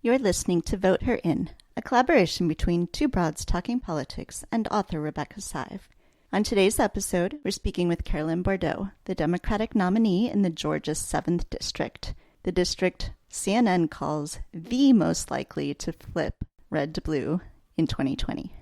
You're listening to Vote Her In, a collaboration between Two Broads Talking Politics and author Rebecca Sive. On today's episode, we're speaking with Carolyn Bourdeaux, the Democratic nominee in the Georgia 7th District, the district CNN calls the most likely to flip red to blue in 2020.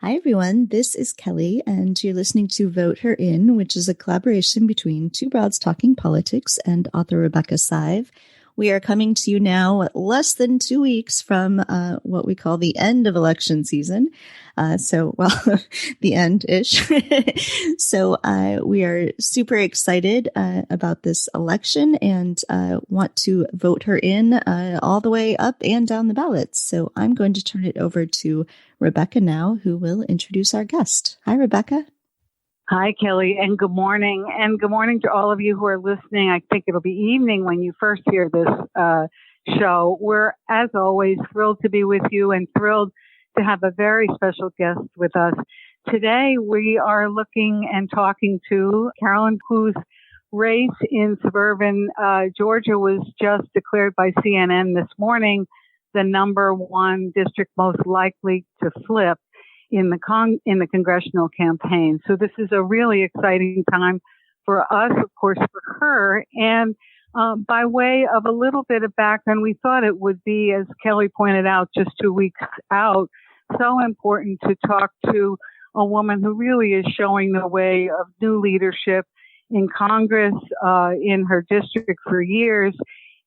Hi, everyone. This is Kelly, and you're listening to Vote Her In, which is a collaboration between Two Broads Talking Politics and author Rebecca Sive. We are coming to you now less than 2 weeks from what we call the end of election season. The end-ish. So we are super excited about this election and want to vote her in all the way up and down the ballots. So I'm going to turn it over to Rebecca now, who will introduce our guest. Hi, Rebecca. Hi, Kelly, and good morning. And good morning to all of you who are listening. I think it'll be evening when you first hear this show. We're, as always, thrilled to be with you and thrilled to have a very special guest with us. Today, we are looking and talking to Carolyn, whose race in suburban Georgia was just declared by CNN this morning the number one district most likely to flip in the congressional campaign. So this is a really exciting time for us, of course, for her. And by way of a little bit of background, we thought it would be, as Kelly pointed out, just 2 weeks out, so important to talk to a woman who really is showing the way of new leadership in Congress, in her district for years,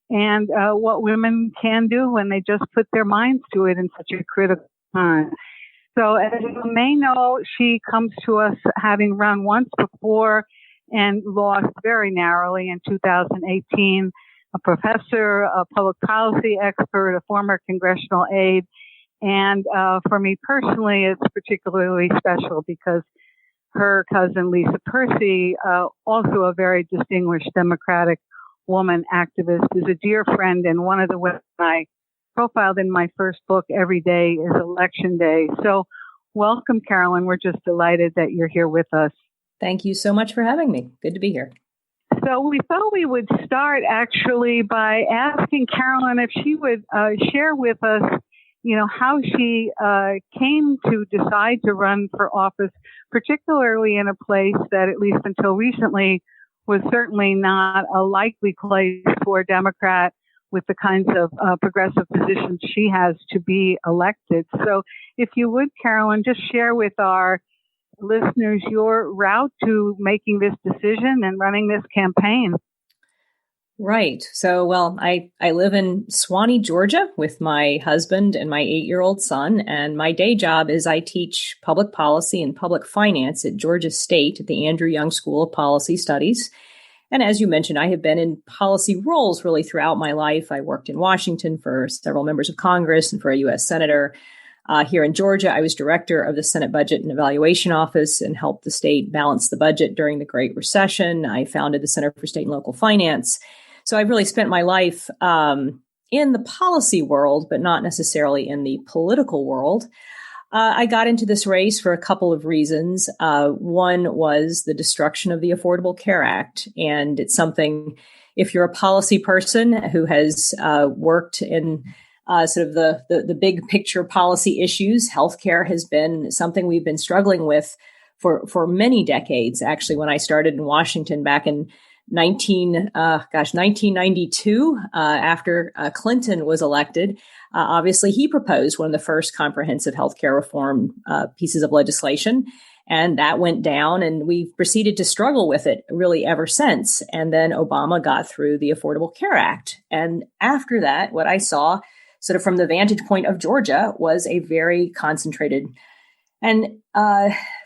and what women can do when they just put their minds to it in such a critical time. So as you may know, she comes to us having run once before and lost very narrowly in 2018, a professor, a public policy expert, a former congressional aide. And for me personally, it's particularly special because her cousin, Lisa Percy, also a very distinguished Democratic woman activist, is a dear friend and one of the women I profiled in my first book, Every Day is Election Day. So welcome, Carolyn. We're just delighted that you're here with us. Thank you so much for having me. Good to be here. So we thought we would start actually by asking Carolyn if she would share with us, how she came to decide to run for office, particularly in a place that, at least until recently, was certainly not a likely place for a Democrat with the kinds of progressive positions she has to be elected. So if you would, Carolyn, just share with our listeners your route to making this decision and running this campaign. Right. So, I live in Suwanee, Georgia with my husband and my 8-year-old son. And my day job is I teach public policy and public finance at Georgia State at the Andrew Young School of Policy Studies. And as you mentioned, I have been in policy roles really throughout my life. I worked in Washington for several members of Congress and for a U.S. Senator. Here in Georgia, I was director of the Senate Budget and Evaluation Office and helped the state balance the budget during the Great Recession. I founded the Center for State and Local Finance. So I've really spent my life in the policy world, but not necessarily in the political world. I got into this race for a couple of reasons. One was the destruction of the Affordable Care Act. And it's something, if you're a policy person who has worked in sort of the big picture policy issues, healthcare has been something we've been struggling with for many decades. Actually, when I started in Washington back in 1992, after Clinton was elected, obviously he proposed one of the first comprehensive healthcare reform pieces of legislation, and that went down, and we've proceeded to struggle with it really ever since. And then Obama got through the Affordable Care Act. And after that, what I saw sort of from the vantage point of Georgia was a very concentrated and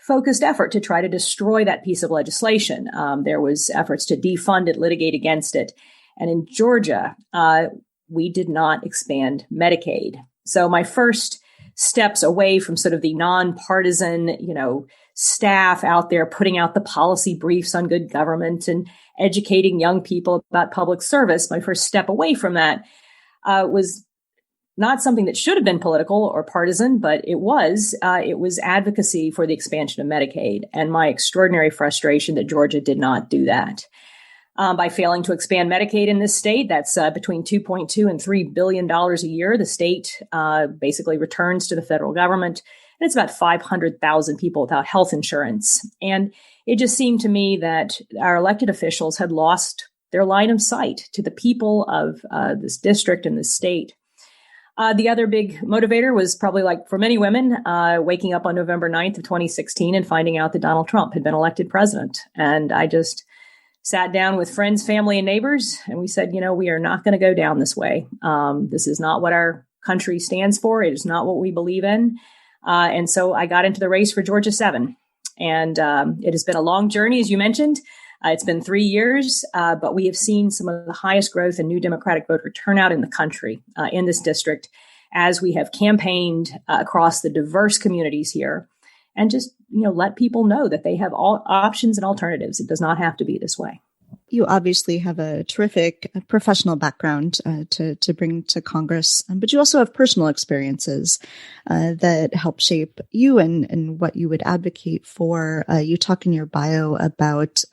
focused effort to try to destroy that piece of legislation. There was efforts to defund it, litigate against it. And in Georgia, we did not expand Medicaid. So my first steps away from sort of the nonpartisan, staff out there putting out the policy briefs on good government and educating young people about public service. My first step away from that was not something that should have been political or partisan, but it was advocacy for the expansion of Medicaid and my extraordinary frustration that Georgia did not do that. By failing to expand Medicaid in this state, that's between $2.2 and $3 billion a year. The state basically returns to the federal government, and it's about 500,000 people without health insurance. And it just seemed to me that our elected officials had lost their line of sight to the people of this district and this state. The other big motivator was probably, like for many women, waking up on November 9th of 2016 and finding out that Donald Trump had been elected president. And I just sat down with friends, family, and neighbors, and we said, we are not going to go down this way. This is not what our country stands for. It is not what we believe in. And so I got into the race for Georgia 7. And it has been a long journey, as you mentioned. It's been 3 years, but we have seen some of the highest growth in new Democratic voter turnout in the country in this district as we have campaigned across the diverse communities here and just, let people know that they have all options and alternatives. It does not have to be this way. You obviously have a terrific professional background to bring to Congress, but you also have personal experiences that help shape you and what you would advocate for. You talk in your bio about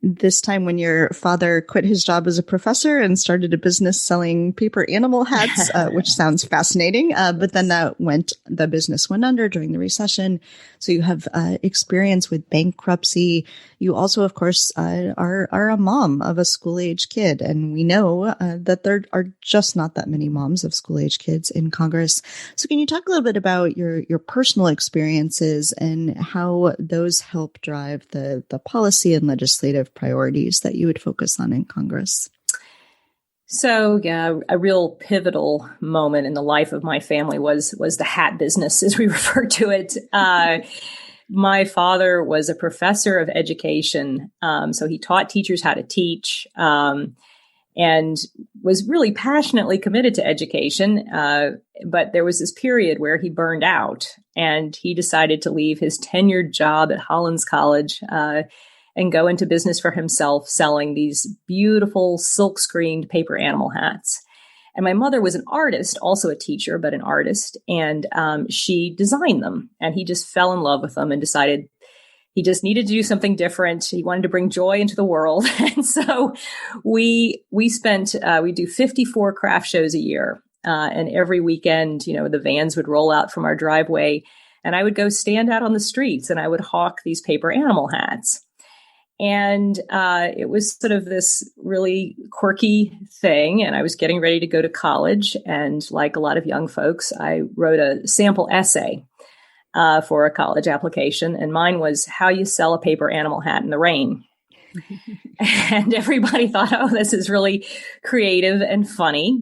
this time when your father quit his job as a professor and started a business selling paper animal hats, which sounds fascinating. But then the business went under during the recession. So you have experience with bankruptcy. You also, of course, are a mom of a school-age kid. And we know that there are just not that many moms of school-age kids in Congress. So can you talk a little bit about your personal experiences and how those help drive the policy and legislative priorities that you would focus on in Congress? So, yeah, a real pivotal moment in the life of my family was the hat business, as we refer to it. My father was a professor of education, so he taught teachers how to teach, and was really passionately committed to education. But there was this period where he burned out, and he decided to leave his tenured job at Hollins College and go into business for himself, selling these beautiful silk-screened paper animal hats. And my mother was an artist, also a teacher, but an artist, and she designed them. And he just fell in love with them and decided he just needed to do something different. He wanted to bring joy into the world. And so we do 54 craft shows a year. And every weekend, the vans would roll out from our driveway, and I would go stand out on the streets and I would hawk these paper animal hats. And it was sort of this really quirky thing. And I was getting ready to go to college. And like a lot of young folks, I wrote a sample essay for a college application. And mine was how you sell a paper animal hat in the rain. And everybody thought, oh, this is really creative and funny.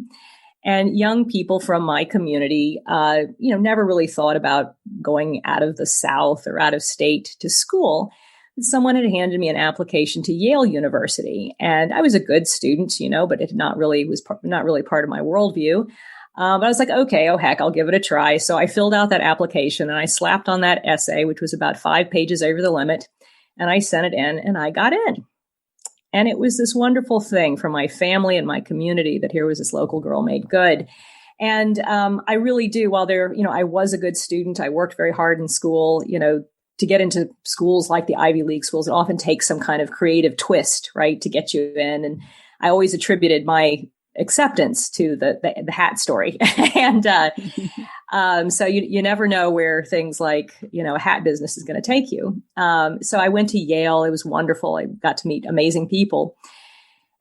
And young people from my community, never really thought about going out of the South or out of state to school. Someone had handed me an application to Yale University, and I was a good student, but it was not really part of my worldview. But I was like, okay, oh heck, I'll give it a try. So I filled out that application and I slapped on that essay, which was about 5 pages over the limit, and I sent it in and I got in. And it was this wonderful thing for my family and my community that here was this local girl made good. And I really do, while I was a good student, I worked very hard in school, to get into schools like the Ivy League schools, it often takes some kind of creative twist, right, to get you in. And I always attributed my acceptance to the hat story. And so you never know where things like, a hat business is going to take you. So I went to Yale. It was wonderful. I got to meet amazing people.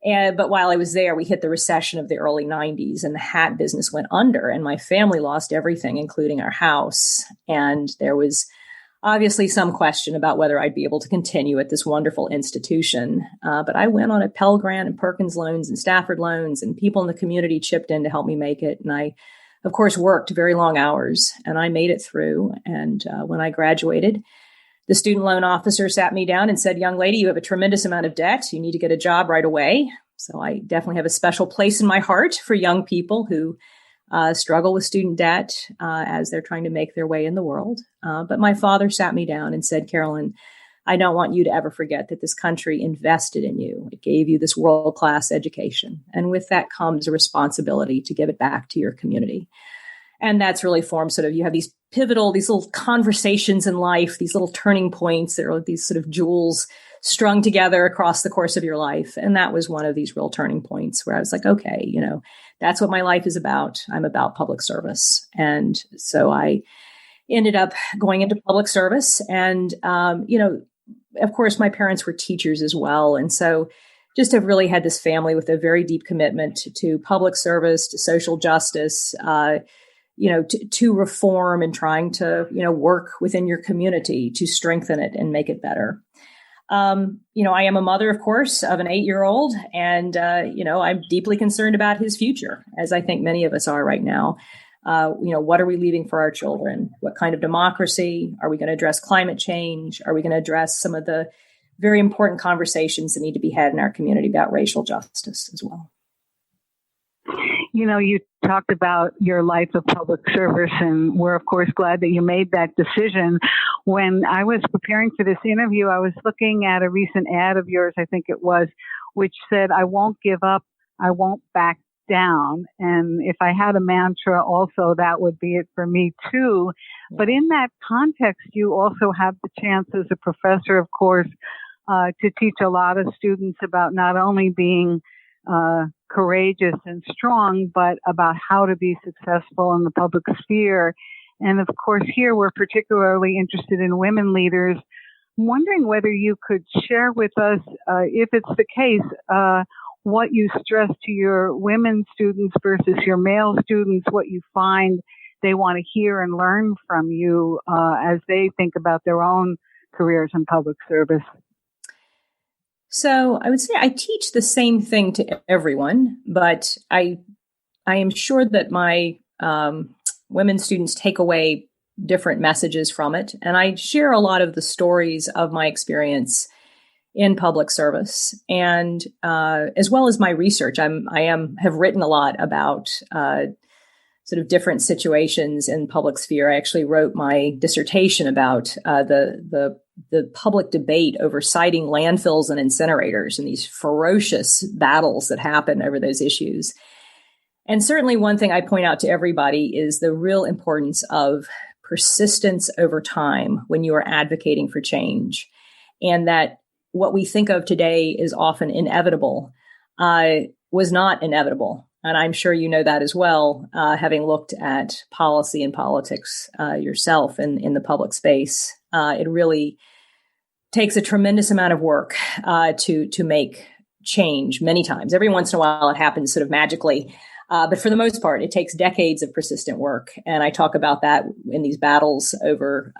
But while I was there, we hit the recession of the early 90s and the hat business went under and my family lost everything, including our house. And there was obviously some question about whether I'd be able to continue at this wonderful institution. But I went on a Pell Grant and Perkins loans and Stafford loans, and people in the community chipped in to help me make it. And I, of course, worked very long hours, and I made it through. And when I graduated, the student loan officer sat me down and said, young lady, you have a tremendous amount of debt. You need to get a job right away. So I definitely have a special place in my heart for young people who struggle with student debt as they're trying to make their way in the world. But my father sat me down and said, Carolyn, I don't want you to ever forget that this country invested in you. It gave you this world-class education. And with that comes a responsibility to give it back to your community. And that's really formed sort of, you have these little conversations in life, these little turning points that are these sort of jewels strung together across the course of your life. And that was one of these real turning points where I was like, okay, that's what my life is about. I'm about public service. And so I ended up going into public service. And, of course, my parents were teachers as well. And so just have really had this family with a very deep commitment to public service, to social justice, to reform and trying to, work within your community to strengthen it and make it better. I am a mother, of course, of an 8-year-old, and, I'm deeply concerned about his future, as I think many of us are right now. What are we leaving for our children? What kind of democracy? Are we going to address climate change? Are we going to address some of the very important conversations that need to be had in our community about racial justice as well? You talked about your life of public service, and we're, of course, glad that you made that decision. When I was preparing for this interview, I was looking at a recent ad of yours, I think it was, which said, I won't give up, I won't back down. And if I had a mantra also, that would be it for me too. But in that context, you also have the chance as a professor, of course, to teach a lot of students about not only being courageous and strong, but about how to be successful in the public sphere. And of course, here we're particularly interested in women leaders. I'm wondering whether you could share with us, if it's the case, what you stress to your women students versus your male students, what you find they want to hear and learn from you as they think about their own careers in public service. So I would say I teach the same thing to everyone, but I am sure that my women students take away different messages from it. And I share a lot of the stories of my experience in public service, and as well as my research. Have written a lot about sort of different situations in public sphere. I actually wrote my dissertation about the public debate over siting landfills and incinerators and these ferocious battles that happen over those issues. And certainly one thing I point out to everybody is the real importance of persistence over time when you are advocating for change, and that what we think of today is often inevitable, was not inevitable. And I'm sure you know that as well, having looked at policy and politics yourself in the public space. It really takes a tremendous amount of work to make change many times. Every once in a while, it happens sort of magically. But for the most part, it takes decades of persistent work. And I talk about that in these battles over,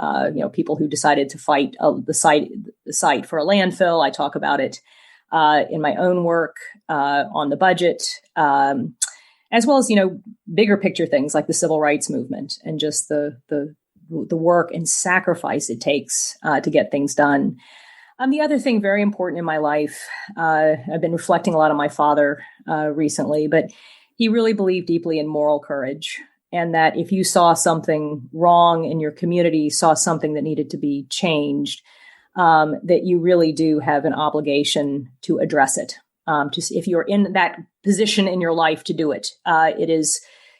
people who decided to fight the site for a landfill. I talk about it in my own work on the budget, as well as, bigger picture things like the civil rights movement and just the work and sacrifice it takes to get things done. The other thing very important in my life, I've been reflecting a lot on my father recently, but he really believed deeply in moral courage, and that if you saw something wrong in your community, saw something that needed to be changed, that you really do have an obligation to address it. If you're in that position in your life to do it,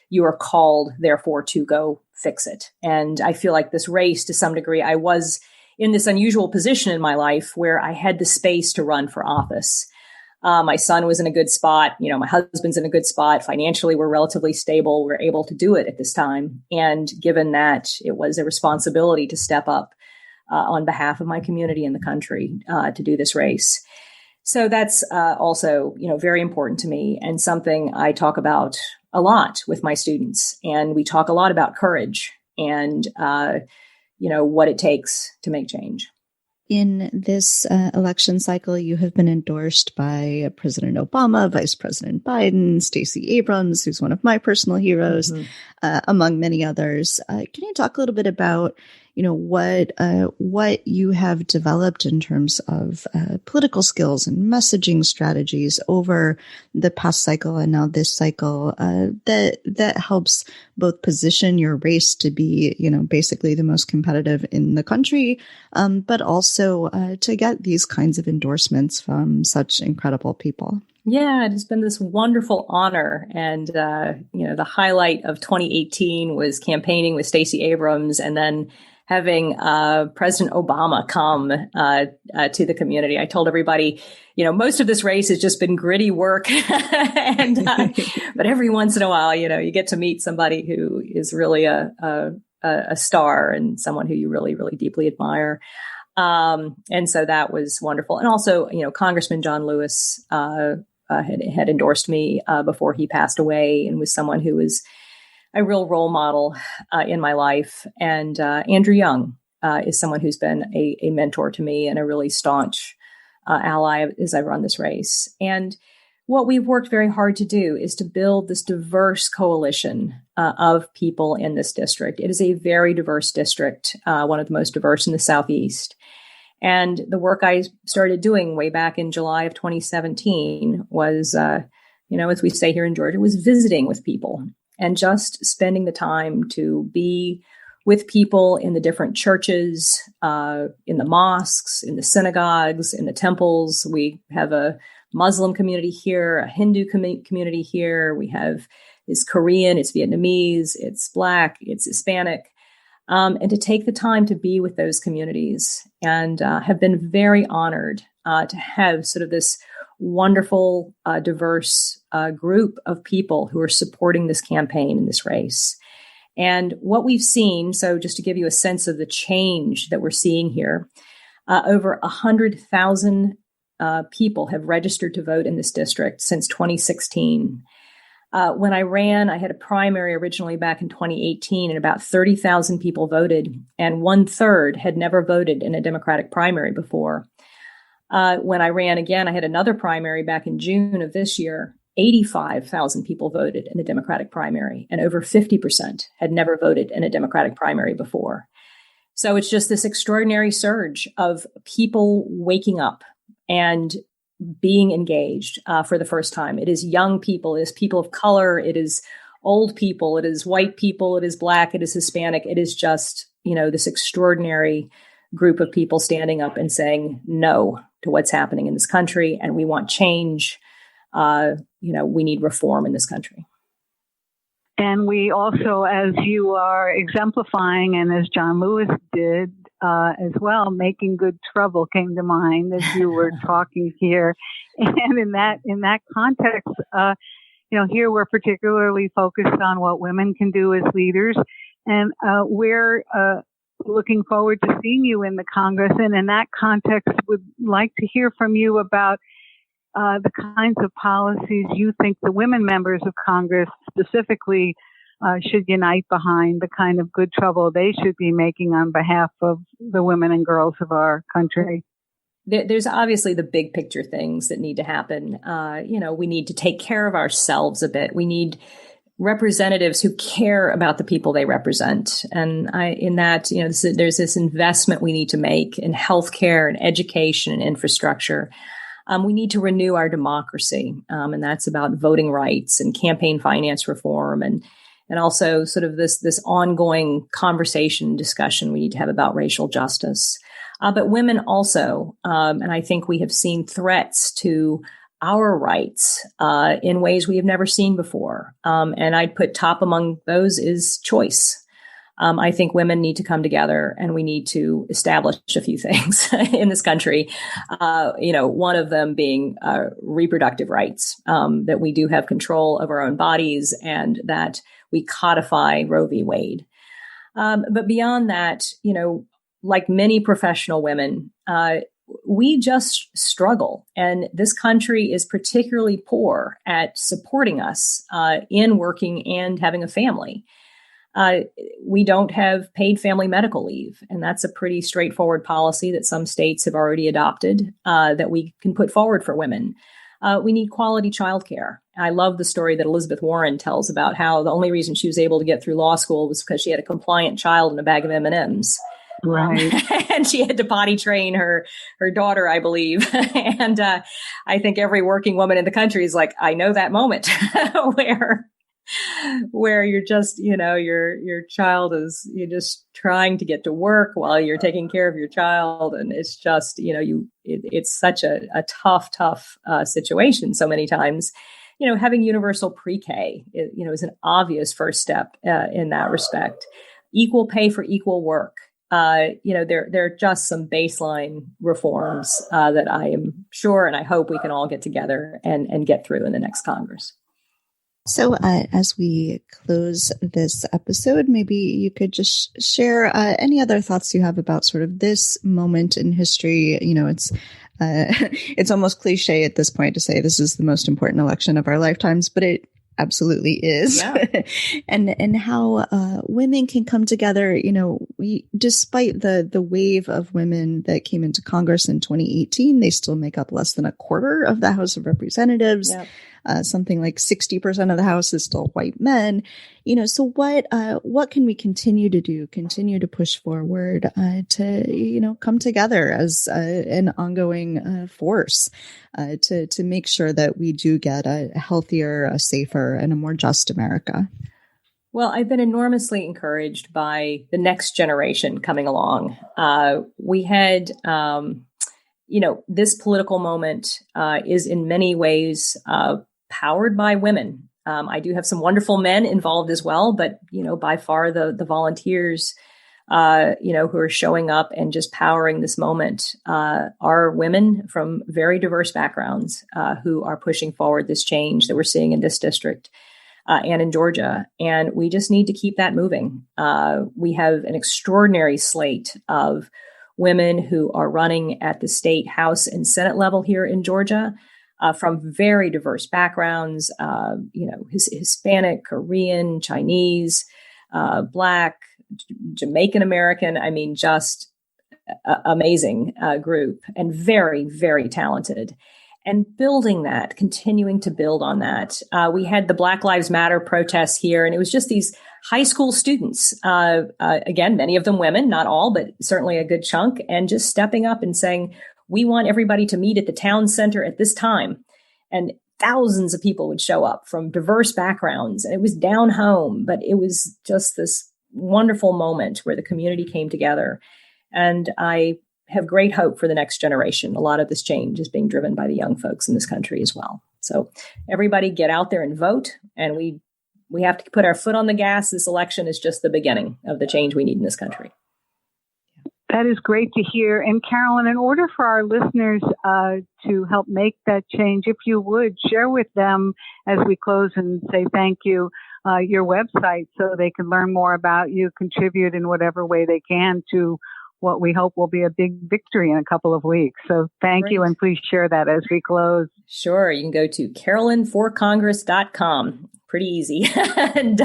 you are called, therefore, to go fix it. And I feel like this race, to some degree, I was in this unusual position in my life where I had the space to run for office. My son was in a good spot. My husband's in a good spot. Financially, we're relatively stable. We're able to do it at this time. And given that it was a responsibility to step up on behalf of my community and the country to do this race. So that's also, very important to me, and something I talk about a lot with my students. And we talk a lot about courage and, what it takes to make change. In this election cycle, you have been endorsed by President Obama, Vice President Biden, Stacey Abrams, who's one of my personal heroes, among many others. Can you talk a little bit about what you have developed in terms of political skills and messaging strategies over the past cycle and now this cycle that helps both position your race to be, basically the most competitive in the country, but also to get these kinds of endorsements from such incredible people. Yeah, it has been this wonderful honor. And, the highlight of 2018 was campaigning with Stacey Abrams and then having President Obama come to the community. I told everybody, most of this race has just been gritty work. But every once in a while, you get to meet somebody who is really a star and someone who you really, really deeply admire. And so that was wonderful. And also, Congressman John Lewis had endorsed me before he passed away and was someone who was a real role model in my life. And Andrew Young is someone who's been a mentor to me and a really staunch ally as I run this race. And what we've worked very hard to do is to build this diverse coalition of people in this district. It is a very diverse district, one of the most diverse in the Southeast. And the work I started doing way back in July of 2017 was, as we say here in Georgia, was visiting with people and just spending the time to be with people in the different churches, in the mosques, in the synagogues, in the temples. We have a Muslim community here, a Hindu community here. We have it's Korean, it's Vietnamese, it's Black, it's Hispanic. And to take the time to be with those communities and have been very honored to have sort of this wonderful, diverse group of people who are supporting this campaign and this race. And what we've seen, so just to give you a sense of the change that we're seeing here, over 100,000 people have registered to vote in this district since 2016. When I ran, I had a primary originally back in 2018, and about 30,000 people voted, and 1/3 had never voted in a Democratic primary before. When I ran again, I had another primary back in June of this year. 85,000 people voted in the Democratic primary, and over 50% had never voted in a Democratic primary before. So it's just this extraordinary surge of people waking up and being engaged for the first time. It is young people, it is people of color, it is old people, it is white people, it is Black, it is Hispanic. It is just, this extraordinary group of people standing up and saying no to what's happening in this country. And we want change. We need reform in this country. And we also, as you are exemplifying, and as John Lewis did as well, making good trouble came to mind as you were talking here. And in that context, here we're particularly focused on what women can do as leaders. And we're looking forward to seeing you in the Congress. And in that context, would like to hear from you about the kinds of policies you think the women members of Congress specifically should unite behind, the kind of good trouble they should be making on behalf of the women and girls of our country. There's obviously the big picture things that need to happen. We need to take care of ourselves a bit. We need representatives who care about the people they represent. And there's this investment we need to make in healthcare and education and infrastructure. We need to renew our democracy, and that's about voting rights and campaign finance reform, and also sort of this ongoing conversation, discussion we need to have about racial justice. But women also, and I think we have seen threats to our rights in ways we have never seen before. And I'd put top among those is choice. I think women need to come together and we need to establish a few things in this country. One of them being reproductive rights, that we do have control of our own bodies and that we codify Roe v. Wade. But beyond that, like many professional women, we just struggle. And this country is particularly poor at supporting us in working and having a family. We don't have paid family medical leave, and that's a pretty straightforward policy that some states have already adopted that we can put forward for women. We need quality childcare. I love the story that Elizabeth Warren tells about how the only reason she was able to get through law school was because she had a compliant child and a bag of M&Ms. Right. And she had to potty train her daughter, I believe. And I think every working woman in the country is like, I know that moment where you're just, your child is, you're just trying to get to work while you're taking care of your child. And it's just, it's such a tough situation so many times. Having universal pre-K, is an obvious first step in that respect. Equal pay for equal work. There are just some baseline reforms that I am sure and I hope we can all get together and get through in the next Congress. So as we close this episode, maybe you could just share any other thoughts you have about sort of this moment in history. It's almost cliche at this point to say this is the most important election of our lifetimes, but it absolutely is. Yeah. and how women can come together. Despite the wave of women that came into Congress in 2018, they still make up less than a quarter of the House of Representatives. Yep. Something like 60% of the House is still white men. So what can we continue to do? Continue to push forward to come together as an ongoing force to make sure that we do get a healthier, a safer, and a more just America. Well, I've been enormously encouraged by the next generation coming along. We had, this political moment is in many ways powered by women. I do have some wonderful men involved as well, but, by far the volunteers, who are showing up and just powering this moment are women from very diverse backgrounds who are pushing forward this change that we're seeing in this district and in Georgia. And we just need to keep that moving. We have an extraordinary slate of women who are running at the state, House, and Senate level here in Georgia. From very diverse backgrounds, Hispanic, Korean, Chinese, Black, Jamaican American. I mean, just amazing group and very, very talented. And building that, continuing to build on that. We had the Black Lives Matter protests here, and it was just these high school students, again, many of them women, not all, but certainly a good chunk, and just stepping up and saying, we want everybody to meet at the town center at this time. And thousands of people would show up from diverse backgrounds. And it was down home, but it was just this wonderful moment where the community came together. And I have great hope for the next generation. A lot of this change is being driven by the young folks in this country as well. So everybody get out there and vote. And we have to put our foot on the gas. This election is just the beginning of the change we need in this country. That is great to hear. And Carolyn, in order for our listeners to help make that change, if you would share with them as we close and say thank you, your website so they can learn more about you, contribute in whatever way they can to what we hope will be a big victory in a couple of weeks. So thank you, and please share that as we close. Sure. You can go to carolynforcongress.com. Pretty easy. and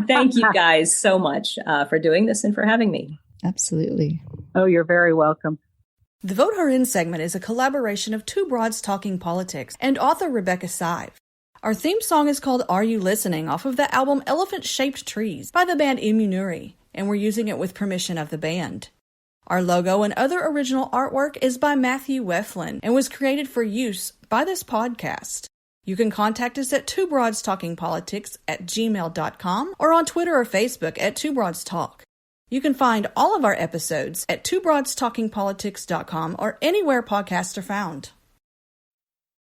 thank you guys so much for doing this and for having me. Absolutely. Oh, you're very welcome. The Vote Her In segment is a collaboration of Two Broads Talking Politics and author Rebecca Sive. Our theme song is called Are You Listening off of the album Elephant Shaped Trees by the band Immunuri, and we're using it with permission of the band. Our logo and other original artwork is by Matthew Weflin and was created for use by this podcast. You can contact us at twobroadstalkingpolitics@gmail.com or on Twitter or Facebook at Two Broads Talk. You can find all of our episodes at twobroadstalkingpolitics.com or anywhere podcasts are found.